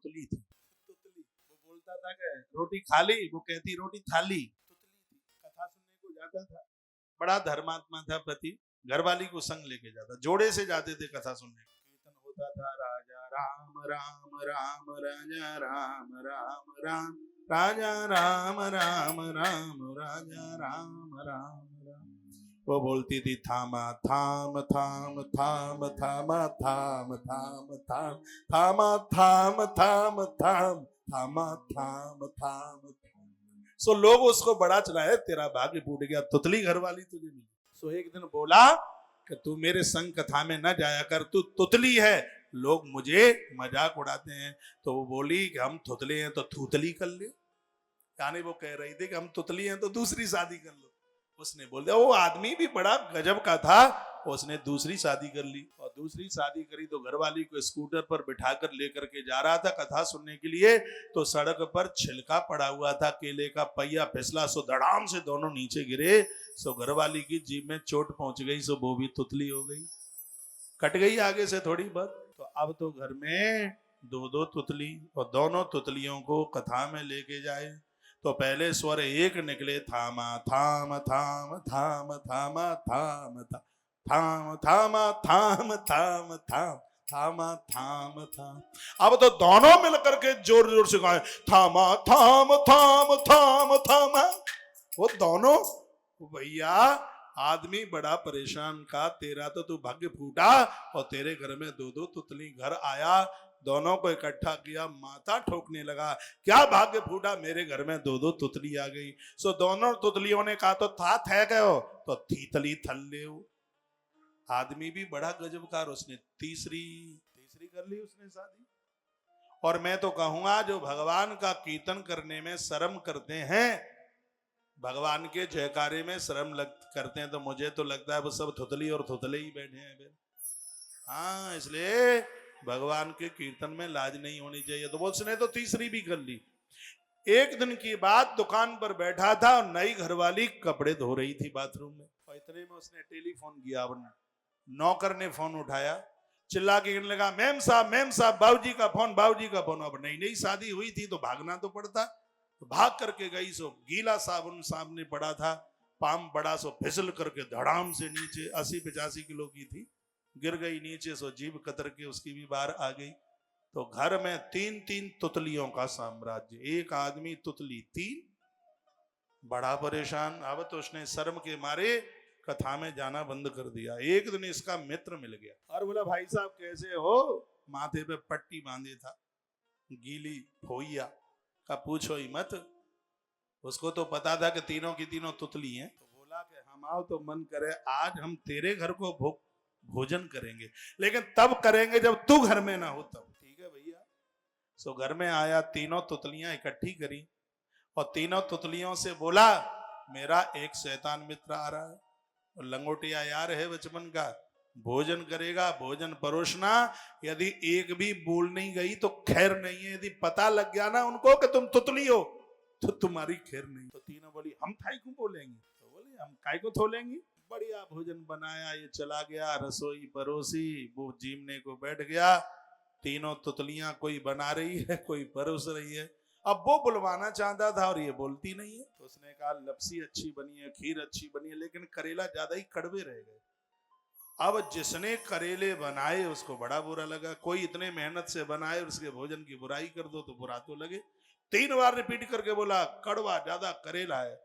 तुतली थी। तुतली, वो बोलता था कि रोटी खा ली, वो कहती रोटी थाली। तुतली थी, कथा सुनने को जाता था, बड़ा धर्मात्मा था पति, घरवाली को संग लेके जाता, जोड़े से जाते थे कथा सुनने। कीर्तन होता था, राजा राम राम राम राजा राम राम राम राजा राम राम राम राजा राम राम राम। वो बोलती थी थामा थाम थाम थाम थामा थाम थाम थाम थामा थाम थाम थाम थामा थाम थाम। सो लोग उसको बड़ा चलाए, तेरा भाग्य फूट गया, तुतली घरवाली तुझे मिली। सो एक दिन बोला कि तू मेरे संग कथा में न जाया कर, तू तुतली है, लोग मुझे मजाक उड़ाते हैं। तो वो बोली कि हम तुतले हैं तो थूतली कर ले, यानी वो कह रही थी कि हम तुतली हैं तो दूसरी शादी कर लो। उसने बोल दिया, वो आदमी भी बड़ा गजब का था, उसने दूसरी शादी कर ली, और दूसरी शादी करी तो घरवाली को स्कूटर पर बिठाकर लेकर के जा रहा था कथा सुनने के लिए, तो सड़क पर छिलका पड़ा हुआ था, केले का पहिया फिसला, सो धड़ाम से दोनों नीचे गिरे। सो घरवाली की जीभ में चोट पहुंच गई, सो वो भी तुतली हो गई, कट गई आगे से थोड़ी बहुत। तो अब तो घर में दो दो तुतली, और दोनों तुतलियों को कथा में लेके जाए तो पहले स्वर एक निकले, थामा थाम थाम थाम थामा थाम थाम थामा थाम थाम थाम थामा थाम थाम। अब तो दोनों मिलकर के जोर जोर से गाए, थामा थाम थाम थाम थामा। वो दोनों, भैया आदमी बड़ा परेशान का, तेरा तो तू भाग्य फूटा और तेरे घर में दो दो तुतली। घर आया, दोनों को इकट्ठा किया, माथा ठोकने लगा, क्या भाग्य फूटा, मेरे घर में दो दो तुतली आ गई। सो दोनों तुतलियों ने कहा, तो था थे गयो तो थीतली थल ले। आदमी भी बड़ा गजबकार, उसने तीसरी कर ली उसने शादी। और मैं तो कहूंगा जो भगवान का कीर्तन करने में शर्म करते हैं, भगवान के जयकारे में शर्म करते हैं, तो मुझे तो लगता है वो सब थुतली और थुतले ही बैठे हैं। हाँ, इसलिए भगवान के कीर्तन में लाज नहीं होनी चाहिए। तो उसने तो तीसरी भी कर ली। एक दिन की बात, दुकान पर बैठा था और नई घरवाली कपड़े धो रही थी बाथरूम में, और इतने में उसने टेलीफोन किया, नौकर ने फोन उठाया, चिल्ला के कहने लगा, मैम साहब बाबूजी का फोन, बाबूजी का फोन। अब नई नई शादी हुई थी तो भागना तो पड़ता, तो भाग करके गई। सो गीला साबुन सामने पड़ा था, पाम बड़ा, सो फिसल करके धड़ाम से नीचे, 80-85 किलो की थी, गिर गई नीचे। सो जीभ कतर के उसकी भी बाहर आ गई। तो घर में 3-3 तुतलियों का साम्राज्य, एक आदमी तुतली 3, बड़ा परेशान। अब तो उसने शर्म के मारे कथा में जाना बंद कर दिया। एक दिन इसका मित्र मिल गया और बोला, भाई साहब कैसे हो, माथे पे पट्टी बांधे था, गीली फोइया का पूछो ही मत। उसको तो पता था कि तीनों की तीनों तुतली हैं। तो बोला कि हम आओ तो मन करे आज हम तेरे घर को भोजन करेंगे, लेकिन तब करेंगे जब तू घर में ना हो तब। ठीक है भैया। सो घर में आया, तीनों तुतलियां इकट्ठी करी और तीनों तुतलियों से बोला, मेरा एक शैतान मित्र आ रहा है, और लंगोटिया यार है बचपन का, भोजन करेगा, भोजन परोसना, यदि एक भी बोल नहीं गई तो खैर नहीं है, यदि पता लग गया ना उनको कि तुम तुतली हो तो तुम्हारी खैर नहीं। तो तीनों बोली, हम काय को बोलेंगे, तो बोले हम काय को थोलेंगे। बढ़िया भोजन बनाया, ये चला गया, रसोई परोसी, वो जीमने को बैठ गया। तीनों तुतलियां, कोई बना रही है, कोई परोस रही है। अब वो बुलवाना चाहता था और ये बोलती नहीं है। तो उसने कहा, लपसी अच्छी बनी है, खीर अच्छी बनी है, लेकिन करेला ज्यादा ही कड़वे रह गए। अब जिसने करेले बनाए उसको बड़ा बुरा लगा, कोई इतने मेहनत से बनाए और उसके भोजन की बुराई कर दो तो बुरा तो लगे। 3 बार रिपीट करके बोला, कड़वा ज्यादा करेला है।